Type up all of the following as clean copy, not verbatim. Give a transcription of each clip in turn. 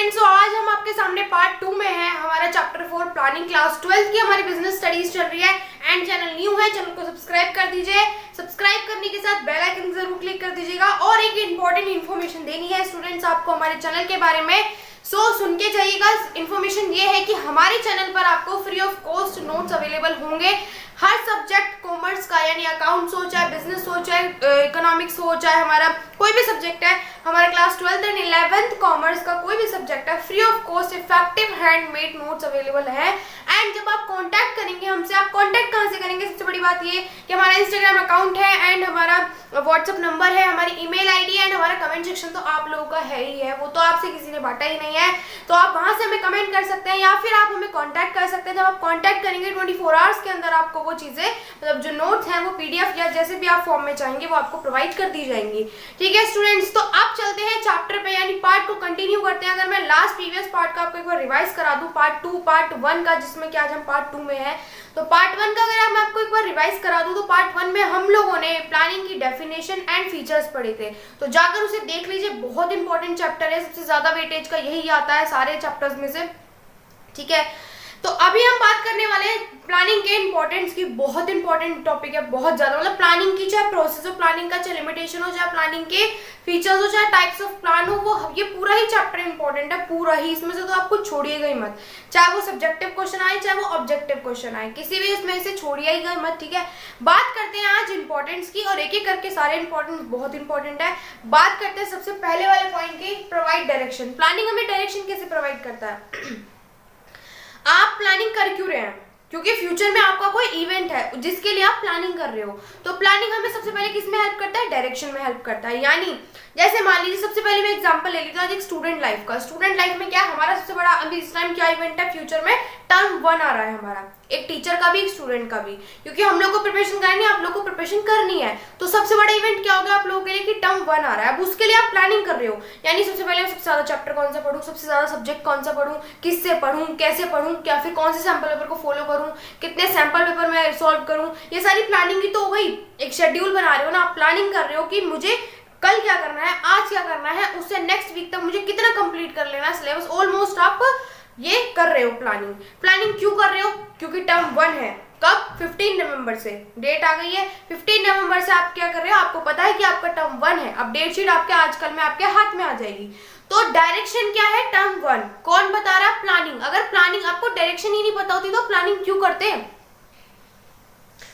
Students, तो आज हम आपके सामने पार्ट 2 में हैं। हमारा चैप्टर 4 प्लानिंग क्लास 12 की हमारी बिजनेस स्टडीज चल रही है। एंड चैनल न्यू है, चैनल को सब्सक्राइब कर दीजिए। सब्सक्राइब करने के साथ बेल आइकन जरूर क्लिक कर दीजिएगा। और एक इंपॉर्टेंट इन्फॉर्मेशन देनी है स्टूडेंट्स आपको हमारे चैनल के बारे में, सुन के जाइएगा। इन्फॉर्मेशन ये है कि हमारे चैनल पर आपको free of cost notes available होंगे। हर सब्जेक्ट कॉमर्स का, यानी अकाउंट्स हो, चाहे बिजनेस हो, चाहे इकोनॉमिक्स हो, चाहे हमारा कोई भी सब्जेक्ट है, हमारा class 12th and 11th commerce का कोई भी सब्जेक्ट है, free of cost effective handmade notes available है। एंड जब आप कांटेक्ट करेंगे हमसे, आप कांटेक्ट कहां से करेंगे? सबसे बड़ी बात ये कि हमारा इंस्टाग्राम अकाउंट है एंड हमारा व्हाट्सएप नंबर है, हमारी ईमेल आईडी एंड हमारा कमेंट सेक्शन तो आप लोगों का है ही है, वो तो आपसे किसी ने बांटा ही नहीं है। तो आप वहां से हमें कमेंट कर सकते हैं या फिर आप हमें कांटेक्ट कर सकते हैं। जब आप कांटेक्ट करेंगे 24 आवर्स के अंदर आपको वो चीजें, मतलब जो नोट्स हैं, वो पीडीएफ या जैसे भी आप फॉर्म में चाहेंगे वो आपको प्रोवाइड कर दी जाएंगी। ठीक है स्टूडेंट्स, तो अब चलते हैं चैप्टर पे, यानी पार्ट को कंटिन्यू करते हैं। अगर मैं लास्ट प्रीवियस पार्ट का आपको एक बार रिवाइज करा दूं, पार्ट 2 पार्ट 1 का, जिसमें कि आज हम पार्ट 2 में है, तो पार्ट 1 का अगर मैं आपको एक बार रिवाइज करा दूं, तो पार्ट 1 में हम लोगों ने प्लानिंग की डेफिनेशन एंड फीचर्स पढ़े थे। तो जाकर उसे देख लीजिए, बहुत इंपॉर्टेंट चैप्टर है, सबसे ज्यादा वेटेज का यही आता है सारे चैप्टर्स में से। ठीक है, तो अभी हम बात करने वाले हैं प्लानिंग के इंपॉर्टेंस की। बहुत इंपॉर्टेंट टॉपिक है, बहुत ज्यादा, मतलब प्लानिंग की, चाहे प्रोसेस ऑफ प्लानिंग का, चाहे लिमिटेशन हो, चाहे प्लानिंग के फीचर्स हो, चाहे टाइप्स ऑफ प्लान हो, वो ये पूरा ही चैप्टर इंपॉर्टेंट है, पूरा ही। इसमें से तो आपको छोड़िएगा ही मत, चाहे वो सब्जेक्टिव क्वेश्चन आए, चाहे वो ऑब्जेक्टिव क्वेश्चन आए, किसी भी उसमें से छोड़िएगा ही मत। ठीक है, बात करते हैं आज इंपॉर्टेंस की, और एक एक करके सारे इंपॉर्टेंट बहुत इंपॉर्टेंट है। बात करते हैं सबसे पहले वाले पॉइंट की, प्रोवाइड डायरेक्शन। प्लानिंग हमें डायरेक्शन कैसे प्रोवाइड करता है? आप प्लानिंग कर क्यों रहे हैं? क्योंकि फ्यूचर में आपका कोई इवेंट है जिसके लिए आप प्लानिंग कर रहे हो। तो प्लानिंग हमें सबसे पहले किस में हेल्प करता है? डायरेक्शन में हेल्प करता है। यानी जैसे मान लीजिए, सबसे पहले मैं एग्जांपल ले लेती हूँ एक स्टूडेंट लाइफ का। स्टूडेंट लाइफ में क्या हमारा सबसे बड़ा अभी इस टाइम क्या इवेंट है? फ्यूचर में टर्म 1 आ रहा है हमारा, एक टीचर का भी, एक स्टूडेंट का भी, क्योंकि हम लोग को प्रिपरेशन करनी है, आप लोग को प्रिपरेशन करनी है। तो सबसे बड़ा इवेंट क्या होगा आप लोगों के लिए कि टर्म 1 आ रहा है। अब उसके लिए आप प्लानिंग कर रहे हो, यानी सबसे पहले सबसे ज्यादा चैप्टर कौन सा पढ़ूं, सबसे ज्यादा सब्जेक्ट कौन सा पढ़ूं, किससे पढ़ूं, कैसे पढ़ूं, या फिर कौन से सैंपल पेपर को फॉलो करूं, कितने सैंपल पेपर में सॉल्व करूं, ये सारी प्लानिंग की तो वही एक शेड्यूल बना रहे हो ना। आप प्लानिंग कर रहे हो कि मुझे कल क्या करना है, आज क्या करना है, उससे नेक्स्ट वीक तक मुझे कितना कंप्लीट कर लेना है सिलेबस। ऑलमोस्ट आप ये कर रहे हो प्लानिंग। प्लानिंग क्यों कर रहे हो? क्योंकि टर्म 1 है। कब? 15 नवंबर से, डेट आ गई है 15 नवंबर से। आप क्या कर रहे हो? आपको पता है कि आपका टर्म 1 है। अब डेट शीट आपके आजकल में आपके हाथ में आ जाएगी। तो डायरेक्शन क्या है? टर्म 1। कौन बता रहा है? प्लानिंग। अगर प्लानिंग आपको डायरेक्शन ही नहीं पता होती तो प्लानिंग क्यों करते हैं?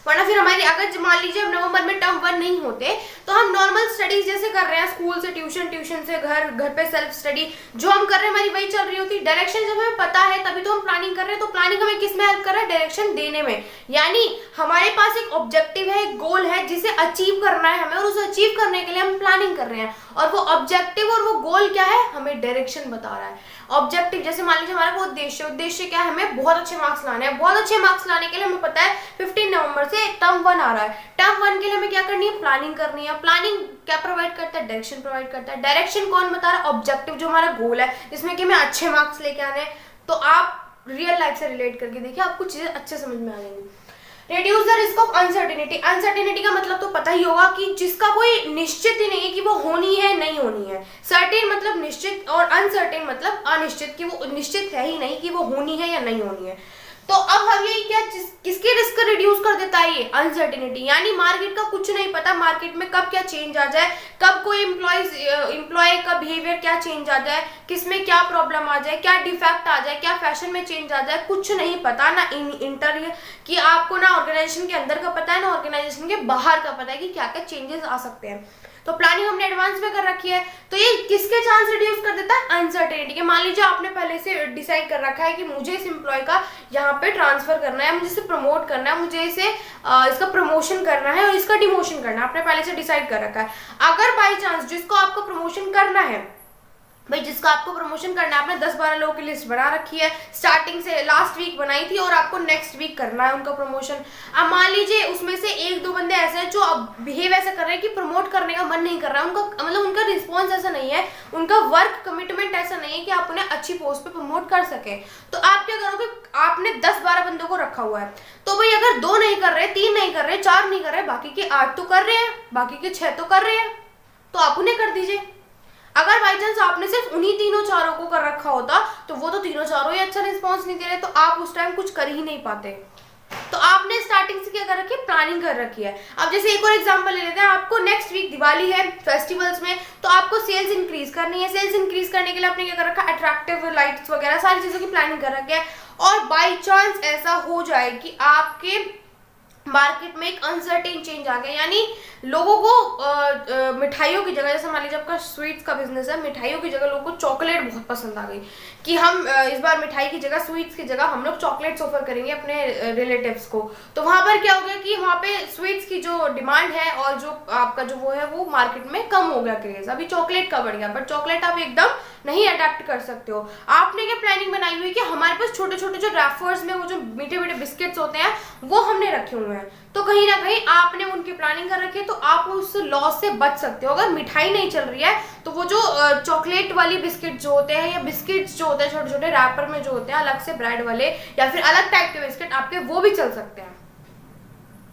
वरना फिर हमारी, अगर मान लीजिए अब नवंबर में टर्म 1 नहीं होते तो हम नॉर्मल स्टडीज जैसे कर रहे हैं, स्कूल से ट्यूशन, ट्यूशन से घर, घर पे सेल्फ स्टडी जो हम कर रहे हैं, हमारी वही चल रही होती। डायरेक्शन जब हमें पता है तभी तो हम प्लानिंग कर रहे हैं। तो प्लानिंग हमें किस में हेल्प कर रहा है? डायरेक्शन देने में। यानी हमारे पास एक ऑब्जेक्टिव है, एक गोल है जिसे अचीव करना है हमें, और उसे अचीव करने के लिए हम प्लानिंग कर रहे हैं। और वो ऑब्जेक्टिव और वो गोल क्या है? हमें डायरेक्शन बता रहा है। ऑब्जेक्टिव जैसे मान लीजिए हमारा वो उद्देश्य क्या है? हमें बहुत अच्छे मार्क्स लाने हैं। बहुत अच्छे मार्क्स लाने के लिए हमें पता है 15 नवंबर से टर्म 1 आ रहा है। टर्म 1 के लिए हमें क्या करनी है? प्लानिंग करनी है। प्लानिंग क्या प्रोवाइड करता है? डायरेक्शन प्रोवाइड करता है। डायरेक्शन कौन बता रहा है? ऑब्जेक्टिव, जो हमारा गोल है, जिसमें कि हमें अच्छे मार्क्स लेके आने हैं। तो आप रियल लाइफ से रिलेट करके देखिए, आपको चीजें अच्छे समझ में आ जाएंगी। Reduce the risk of uncertainty. Uncertainty का मतलब तो पता ही होगा कि जिसका कोई निश्चित ही नहीं है कि वो होनी है नहीं होनी है। सर्टेन मतलब निश्चित, और अनसर्टेन मतलब अनिश्चित, कि वो निश्चित है ही नहीं कि वो होनी है या नहीं होनी है। तो अब हम ये क्या, किसके रिस्क रिड्यूस कर देता है? ये अनसर्टेनिटी। यानी मार्केट का कुछ नहीं पता, मार्केट में कब क्या चेंज आ जाए, कब कोई एम्प्लॉय का बिहेवियर क्या चेंज आ जाए, किसमें क्या प्रॉब्लम आ जाए, क्या डिफेक्ट आ जाए, क्या फैशन में चेंज आ जाए, कुछ नहीं पता। ना इंटर कि आपको ना ऑर्गेनाइजेशन के अंदर का पता है, ना ऑर्गेनाइजेशन के बाहर का पता है कि क्या क्या चेंजेस आ सकते हैं। तो प्लानिंग हमने एडवांस में कर रखी है। तो ये किसके चांस रिड्यूस कर देता है? अनसर्टेनिटी के। मान लीजिए आपने पहले से डिसाइड कर रखा है कि मुझे इस एम्प्लॉय का यहाँ पे ट्रांसफर करना है, मुझे इसे प्रमोट करना है, मुझे इसे इसका प्रमोशन करना है और इसका डिमोशन करना है। आपने पहले से डिसाइड कर रखा है। अगर बाई चांस जिसको आपको प्रमोशन करना है, भाई जिसका आपको प्रमोशन करना है, आपने 10-12 लोगों की लिस्ट बना रखी है, स्टार्टिंग से लास्ट वीक बनाई थी, और आपको नेक्स्ट वीक करना है उनका प्रमोशन। अब मान लीजिए उसमें से 1-2 बंदे ऐसे हैं जो अब बिहेव ऐसा कर रहे हैं कि प्रमोट करने का मन नहीं कर रहा है उनका, मतलब उनका रिस्पॉन्स ऐसा नहीं है, उनका वर्क कमिटमेंट ऐसा नहीं है कि आप उन्हें अच्छी पोस्ट पे प्रमोट कर सके। तो आप क्या करोगे? आपने 10-12 बंदों को रखा हुआ है, तो भाई अगर 2 नहीं कर रहे, 3 नहीं कर रहे, 4 नहीं कर रहे, बाकी के 8 तो कर रहे हैं, बाकी के 6 तो कर रहे हैं, तो आप उन्हें कर दीजिए। अगर बाई चांस आपने सिर्फ उन्हीं तीनों चारों को कर रखा होता तो वो तो तीनों चारों ही अच्छा रिस्पॉन्स नहीं दे रहे, तो आप उस टाइम कुछ कर ही नहीं पाते। तो आपने स्टार्टिंग से क्या कर रखी है, प्लानिंग कर रखी है। अब जैसे एक और एग्जांपल ले लेते हैं, आपको नेक्स्ट वीक दिवाली है, फेस्टिवल्स में, तो आपको सेल्स इंक्रीज करनी है। सेल्स इंक्रीज करने के लिए आपने क्या कर रखा है, अट्रैक्टिव लाइट्स वगैरह सारी चीजों की प्लानिंग कर रखी है। और बाई चांस ऐसा हो जाए कि आपके मार्केट में एक अनसर्टेन चेंज आ गया, यानी लोगों को मिठाइयों की जगह, जैसे मान लीजिए आपका स्वीट्स का बिजनेस है, मिठाइयों की जगह लोगों को चॉकलेट बहुत पसंद आ गई कि हम इस बार मिठाई की जगह, स्वीट्स की जगह हम लोग चॉकलेट्स ऑफर करेंगे अपने रिलेटिव्स को। तो वहां पर क्या हो गया कि वहां पे स्वीट्स की जो डिमांड है और जो आपका जो वो है वो मार्केट में कम हो गया क्रेज, अभी चॉकलेट का बढ़ गया। बट चॉकलेट आप एकदम नहीं अडेप्ट कर सकते हो। आपने क्या प्लानिंग बनाई हुई कि हमारे पास छोटे छोटे जो रैफर्स में वो जो मीठे मीठे बिस्किट्स होते हैं वो हमने रखे हुए हैं, तो कहीं ना कहीं आपने उनकी प्लानिंग कर रखी है, तो आप उस लॉस से बच सकते हो। अगर मिठाई नहीं चल रही है तो वो जो चॉकलेट वाली बिस्किट जो होते हैं या बिस्किट्स जो होते हैं छोटे छोटे रैपर में जो होते हैं अलग से ब्रेड वाले या फिर अलग टाइप के बिस्किट आपके, वो भी चल सकते हैं।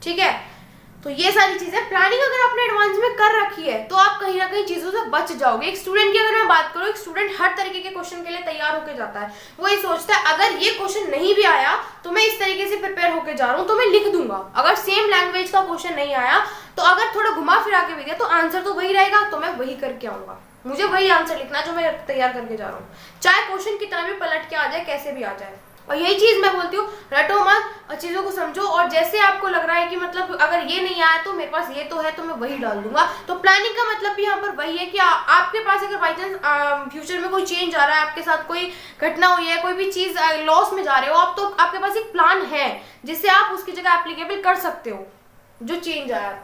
ठीक है, तो ये सारी चीजें प्लानिंग अगर आपने एडवांस में कर रखी है तो आप कहीं ना कहीं चीजों से बच जाओगे। एक स्टूडेंट की अगर मैं बात करूं, एक स्टूडेंट हर तरीके के क्वेश्चन के लिए तैयार होकर जाता है। वो ये सोचता है अगर ये क्वेश्चन नहीं भी आया तो मैं इस तरीके से प्रिपेयर होकर जा रहा हूं तो मैं लिख दूंगा। अगर सेम लैंग्वेज का क्वेश्चन नहीं आया तो अगर थोड़ा घुमा फिरा के भी दिया तो आंसर तो वही रहेगा, तो मैं वही करके आऊंगा। मुझे वही आंसर लिखना जो मैं तैयार करके जा रहा हूँ, चाहे क्वेश्चन कितना भी पलट के आ जाए, कैसे भी आ जाए। और यही चीज मैं बोलती हूँ, रटो मत और चीजों को समझो। और जैसे आपको लग रहा है कि मतलब अगर ये नहीं आया तो मेरे पास ये तो है तो मैं वही डाल दूंगा, तो प्लानिंग का मतलब भी यहाँ पर वही है कि आपके पास अगर बाई चांस फ्यूचर में कोई चेंज आ रहा है, आपके साथ कोई घटना हुई है, कोई भी चीज लॉस में जा रहे हो आप, तो आपके पास एक प्लान है जिससे आप उसकी जगह एप्लीकेबल कर सकते हो जो चेंज आया।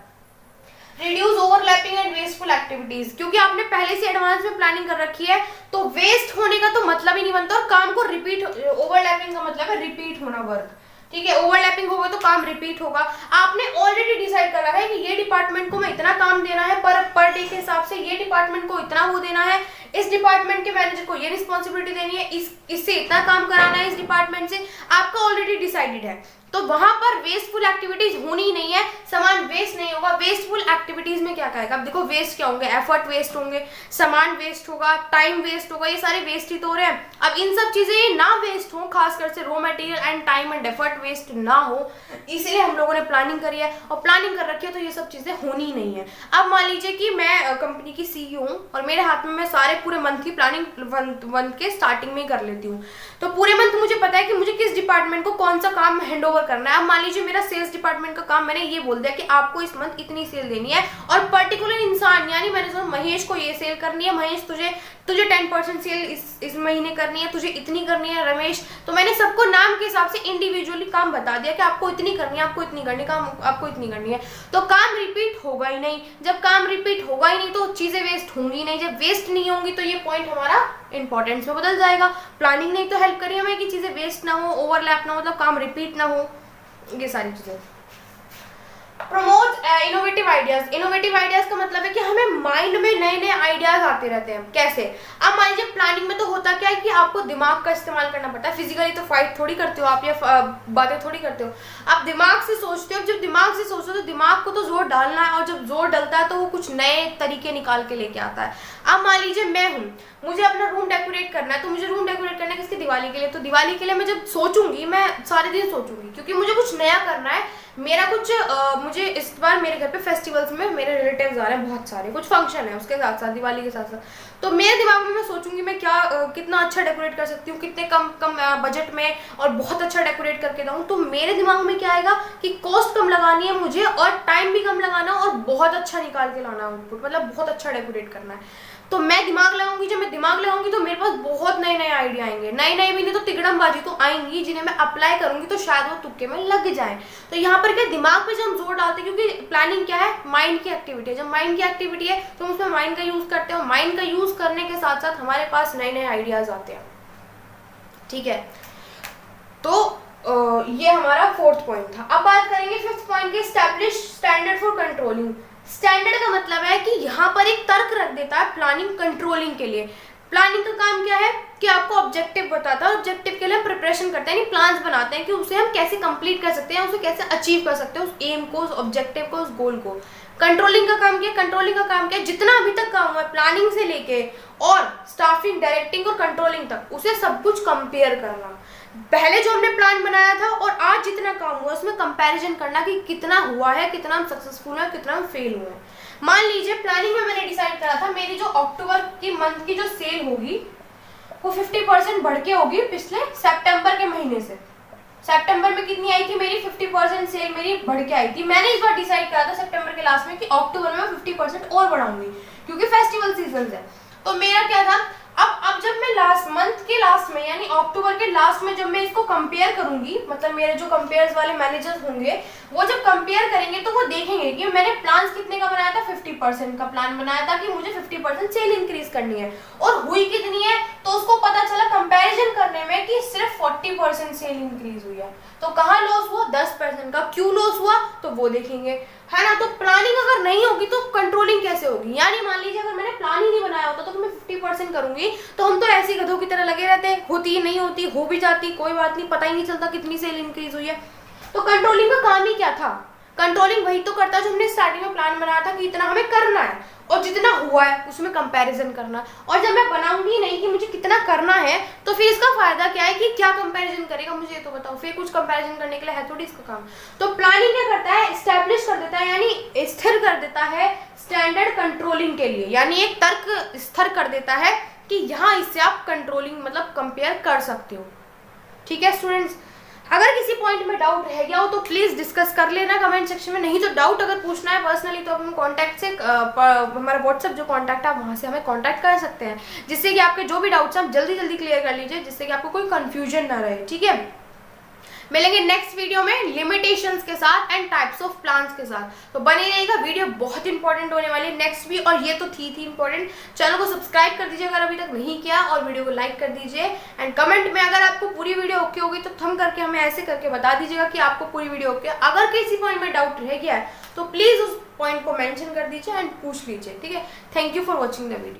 Reduce overlapping and wasteful activities, क्योंकि आपने पहले से एडवांस में प्लानिंग कर रखी है तो वेस्ट होने का तो मतलब ही नहीं बनता। और काम को रिपीट, ओवरलैपिंग का मतलब है रिपीट होना वर्क। ठीक है, ओवरलैपिंग होगा तो काम रिपीट होगा। आपने ऑलरेडी डिसाइड कर रखा है कि ये डिपार्टमेंट को मैं इतना काम देना है पर डे के हिसाब से, ये डिपार्टमेंट को इतना वो देना है, इस डिपार्टमेंट के मैनेजर को ये रिस्पॉन्सिबिलिटी देनी है, इससे इतना काम कराना है इस डिपार्टमेंट से, आपका ऑलरेडी डिसाइडेड है। तो वहां पर वेस्टफुल एक्टिविटीज होनी ही नहीं है, सामान वेस्ट नहीं होगा। वेस्टफुल एक्टिविटीज में क्या कहेगा, अब देखो वेस्ट क्या होंगे, एफर्ट वेस्ट होंगे, सामान वेस्ट होगा, टाइम वेस्ट होगा, ये सारे वेस्ट ही तो हो रहे हैं। अब इन सब चीजें ना वेस्ट हो, खासकर से raw material and time and effort waste ना हो, इसलिए हम लोगों ने प्लानिंग करी है। और प्लानिंग कर रखी है तो ये सब चीजें होनी ही नहीं है। अब मान लीजिए कि मैं कंपनी की सीईओ हूँ और मेरे हाथ में मैं सारे पूरे मंथ की प्लानिंग मंथ के स्टार्टिंग में ही कर लेती हूँ, तो पूरे मंथ मुझे पता है कि मुझे किस डिपार्टमेंट को कौन सा काम हैंड ओवर करना है। अब मान लीजिए मेरा सेल्स डिपार्टमेंट का काम, मैंने ये बोल दिया कि आपको इस मंथ इतनी सेल देनी है, और पर्टिकुलर इंसान यानी मैंने सोचा महेश को ये सेल करनी है, महेश तुझे 10% सेल इस महीने करनी है, तुझे इतनी करनी है रमेश। तो मैंने सबको नाम के हिसाब से इंडिविजुअली काम बता दिया कि आपको इतनी करनी है, आपको इतनी करनी, काम आपको इतनी करनी है। तो काम रिपीट होगा ही नहीं। जब काम रिपीट होगा ही नहीं तो चीजें वेस्ट होंगी नहीं। जब वेस्ट नहीं होंगी तो ये पॉइंट हमारा इंपॉर्टेंस में बदल जाएगा। प्लानिंग नहीं तो हेल्प करिए हमें कि चीजें वेस्ट ना हो, ओवरलैप ना हो, मतलब काम रिपीट ना हो, ये सारी चीजें। Promote innovative ideas. Innovative ideas का मतलब है कि हमें माइंड में नए नए आइडियाज आते रहते हैं। कैसे, अब मान लीजिए प्लानिंग में तो होता क्या है कि आपको दिमाग का इस्तेमाल करना पड़ता है। फिजिकली तो फाइट थोड़ी करते हो आप, या बातें थोड़ी करते हो आप, दिमाग से सोचते हो। जब दिमाग से सोचते हो तो दिमाग को तो जोर डालना है, और जब जोर डलता है तो वो कुछ नए तरीके निकाल के लेके आता है। अब मान लीजिए मैं हूँ, मुझे अपना रूम डेकोरेट करना है, तो मुझे रूम डेकोरेट करना है किसकी, दिवाली के लिए। तो दिवाली के लिए मैं जब सोचूंगी, मैं सारे दिन सोचूंगी, क्योंकि मुझे कुछ नया करना है। मेरा कुछ मुझे इस बार मेरे घर पे फेस्टिवल्स में मेरे रिलेटिव्स आ रहे हैं बहुत सारे, कुछ फंक्शन है उसके साथ साथ, दिवाली के साथ साथ। तो मेरे दिमाग में मैं सोचूंगी मैं क्या कितना अच्छा डेकोरेट कर सकती हूँ, कितने कम बजट में और बहुत अच्छा डेकोरेट करके दूँ। तो मेरे दिमाग में क्या आएगा कि कॉस्ट कम लगानी है मुझे और टाइम भी कम लगाना और बहुत अच्छा निकाल के लाना आउटपुट, मतलब बहुत अच्छा डेकोरेट करना है। तो मैं दिमाग लगाऊंगी, जब मैं दिमाग लगाऊंगी तो मेरे पास बहुत नए नए आइडिया आएंगे। नए नए भी नहीं तो तिगड़मबाजी तो आएंगी, जिन्हें मैं अप्लाई करूंगी तो शायद वो तुक्के में लग जाए। तो यहाँ पर क्या, दिमाग पे जब हम जोर डालते हैं, क्योंकि प्लानिंग क्या है, माइंड की एक्टिविटी है। जब माइंड की एक्टिविटी है तो हम उसमें माइंड का यूज करते हैं, माइंड का यूज करने के साथ साथ हमारे पास नए नए आइडियाज आते हैं। ठीक है, तो ये हमारा 4th पॉइंट था। अब बात करेंगे 5th पॉइंट के, establish standard for controlling. Standard का मतलब है कि यहाँ पर एक तर्क रख देता है प्लानिंग कंट्रोलिंग के लिए। प्लानिंग का काम क्या है कि आपको ऑब्जेक्टिव बताता है, ऑब्जेक्टिव के लिए हम प्रिपरेशन करते हैं, प्लान्स बनाते हैं कि उसे हम कैसे कंप्लीट कर सकते हैं, उसे कैसे अचीव कर सकते हैं, उस एम को, उस ऑब्जेक्टिव को, उस गोल को। कंट्रोलिंग का काम क्या है? कंट्रोलिंग का काम क्या है? जितना अभी तक काम हुआ है प्लानिंग से लेके और स्टाफिंग, डायरेक्टिंग और कंट्रोलिंग तक, उसे सब कुछ कंपेयर करना। पहले जो हमने प्लान बनाया था और आज जितना काम हुआ उसमें कंपैरिजन करना कि कितना हुआ है, कितना हम सक्सेसफुल है, कितना हम फेल हुए हैं। मान लीजिए प्लानिंग में मैंने डिसाइड करा था मेरी जो अक्टूबर की मंथ की जो सेल होगी वो 50% बढ़ के होगी पिछले सितंबर के महीने से। सितंबर में कितनी आई थी मेरी? 50% सेल मेरी बढ़ के आई थी। मैंने इस बार डिसाइड करा था सितंबर के लास्ट में कि अक्टूबर में 50% और बढ़ाऊंगी क्योंकि फेस्टिवल सीजन है। तो मेरा क्या था, अब जब मैं लास्ट मंथ के लास्ट में यानी अक्टूबर के लास्ट में जब मैं इसको कंपेयर करूंगी, मतलब मेरे जो कंपेयर्स वाले मैनेजर्स होंगे वो जब कंपेयर करेंगे तो वो देखेंगे कि मैंने प्लान कितने का बनाया था, 50% का प्लान बनाया था कि मुझे 50% सेल इंक्रीज करनी है और हुई कितनी है, तो उसको पता चला कंपैरिजन करने में कि सिर्फ 40% सेल इंक्रीज हुई है। तो कहाँ लॉस हुआ? 10% का। क्यों लॉस हुआ तो वो देखेंगे, है ना। तो प्लानिंग अगर नहीं होगी तो कंट्रोलिंग कैसे होगी? यानी मान लीजिए अगर मैंने प्लान ही नहीं बनाया होता तो मैं 50% करूंगी तो हम तो ऐसे गधों की तरह लगे रहते, होती नहीं होती, हो भी जाती, कोई बात नहीं, पता ही नहीं चलता कितनी सेल इंक्रीज हुई है। तो कंट्रोलिंग का काम ही क्या था? कंट्रोलिंग वही तो करता है जो हमने स्टार्टिंग में प्लान बनाया था कि इतना हमें करना है और जितना हुआ है उसमें कंपैरिजन करना। और जब मैं बनाऊंगी नहीं कि मुझे कितना करना है तो फिर इसका फायदा क्या है कि क्या कंपैरिजन करेगा मुझे ये तो बताओ। फिर कुछ कंपैरिजन करने के लिए है थोड़ी इसका काम। तो प्लानिंग क्या करता है? एस्टैब्लिश कर देता है यानी स्थिर कर देता है स्टैंडर्ड कंट्रोलिंग के लिए, यानी एक तर्क स्थिर कर देता है कि यहाँ इससे आप कंट्रोलिंग मतलब कंपेयर कर सकते हो। ठीक है स्टूडेंट्स, अगर किसी पॉइंट में डाउट रह गया हो तो प्लीज डिस्कस कर लेना कमेंट सेक्शन में। नहीं तो डाउट अगर पूछना है पर्सनली तो आप हमें कॉन्टैक्ट से हमारा व्हाट्सएप जो कॉन्टैक्ट है वहाँ से हमें कॉन्टैक्ट कर सकते हैं, जिससे कि आपके जो भी डाउट्स हैं आप जल्दी जल्दी क्लियर कर लीजिए, जिससे कि आपको कोई कंफ्यूजन ना रहे। ठीक है, मिलेंगे नेक्स्ट वीडियो में लिमिटेशंस के साथ एंड टाइप्स ऑफ प्लान्स के साथ। तो बने रहेगा, वीडियो बहुत इंपॉर्टेंट होने वाली है नेक्स्ट भी, और ये तो थी इंपॉर्टेंट। चैनल को सब्सक्राइब कर दीजिए अगर अभी तक नहीं किया, और वीडियो को लाइक कर दीजिए। एंड कमेंट में अगर आपको पूरी वीडियो ओके होगी तो थम करके हमें ऐसे करके बता दीजिएगा कि आपको पूरी वीडियो ओके। अगर किसी पॉइंट में डाउट रह गया है तो प्लीज उस पॉइंट को मेंशन कर दीजिए एंड पूछ लीजिए। ठीक है, thank you for watching the video.